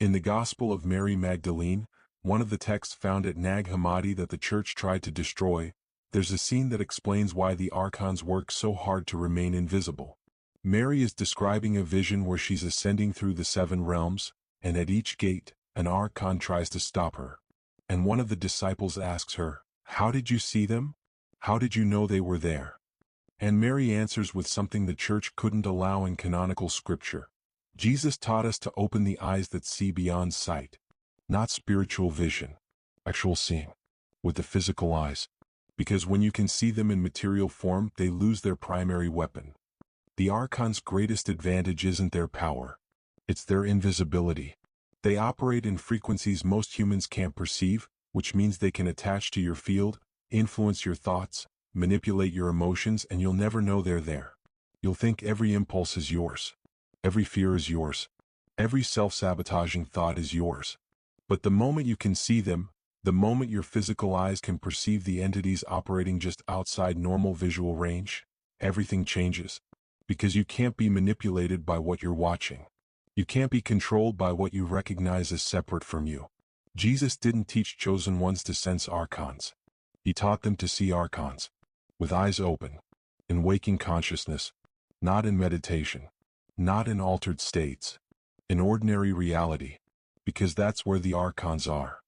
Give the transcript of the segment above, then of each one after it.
In the Gospel of Mary Magdalene, one of the texts found at Nag Hammadi that the church tried to destroy, there's a scene that explains why the archons work so hard to remain invisible. Mary is describing a vision where she's ascending through the 7 realms, and at each gate, an archon tries to stop her. And one of the disciples asks her, "How did you see them? How did you know they were there?" And Mary answers with something the church couldn't allow in canonical scripture. Jesus taught us to open the eyes that see beyond sight. Not spiritual vision, actual seeing, with the physical eyes. Because when you can see them in material form, they lose their primary weapon. The archons' greatest advantage isn't their power. It's their invisibility. They operate in frequencies most humans can't perceive, which means they can attach to your field, influence your thoughts, manipulate your emotions, and you'll never know they're there. You'll think every impulse is yours. Every fear is yours. Every self-sabotaging thought is yours. But the moment you can see them, the moment your physical eyes can perceive the entities operating just outside normal visual range, everything changes. Because you can't be manipulated by what you're watching. You can't be controlled by what you recognize as separate from you. Jesus didn't teach chosen ones to sense archons. He taught them to see archons, with eyes open, in waking consciousness, not in meditation, not in altered states, in ordinary reality, because that's where the archons are,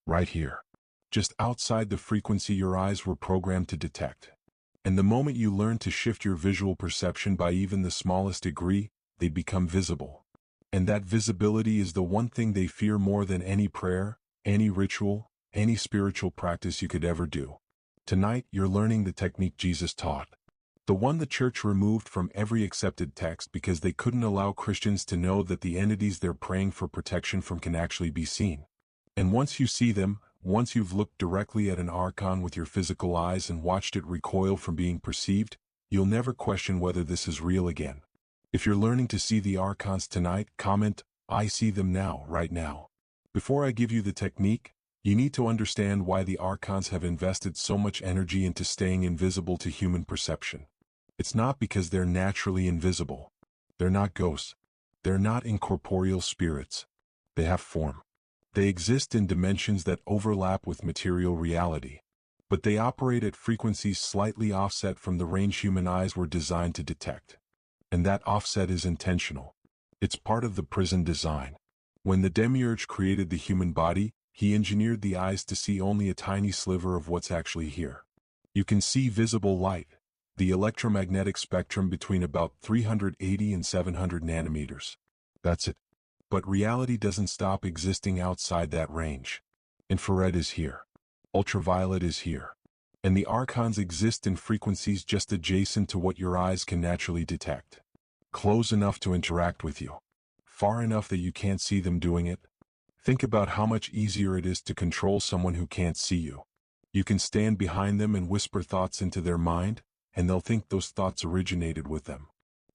right here, just outside the frequency your eyes were programmed to detect. And the moment you learn to shift your visual perception by even the smallest degree, they become visible. And that visibility is the one thing they fear more than any prayer, any ritual, any spiritual practice you could ever do. Tonight, you're learning the technique Jesus taught. The one the church removed from every accepted text because they couldn't allow Christians to know that the entities they're praying for protection from can actually be seen. And once you see them, once you've looked directly at an archon with your physical eyes and watched it recoil from being perceived, you'll never question whether this is real again. If you're learning to see the archons tonight, comment, "I see them now, right now." Before I give you the technique, you need to understand why the archons have invested so much energy into staying invisible to human perception. It's not because they're naturally invisible. They're not ghosts. They're not incorporeal spirits. They have form. They exist in dimensions that overlap with material reality. But they operate at frequencies slightly offset from the range human eyes were designed to detect. And that offset is intentional. It's part of the prison design. When the demiurge created the human body, he engineered the eyes to see only a tiny sliver of what's actually here. You can see visible light, the electromagnetic spectrum between about 380 and 700 nanometers. That's it. But reality doesn't stop existing outside that range. Infrared is here. Ultraviolet is here. And the archons exist in frequencies just adjacent to what your eyes can naturally detect. Close enough to interact with you. Far enough that you can't see them doing it. Think about how much easier it is to control someone who can't see you. You can stand behind them and whisper thoughts into their mind, and they'll think those thoughts originated with them.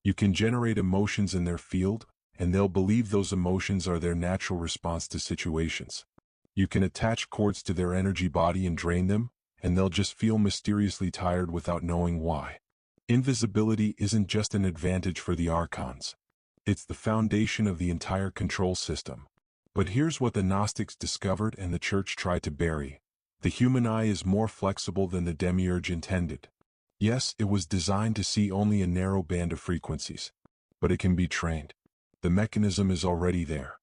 You can generate emotions in their field, and they'll believe those emotions are their natural response to situations. You can attach cords to their energy body and drain them, and they'll just feel mysteriously tired without knowing why. Invisibility isn't just an advantage for the archons. It's the foundation of the entire control system. But here's what the Gnostics discovered and the church tried to bury. The human eye is more flexible than the demiurge intended. Yes, it was designed to see only a narrow band of frequencies. But it can be trained. The mechanism is already there.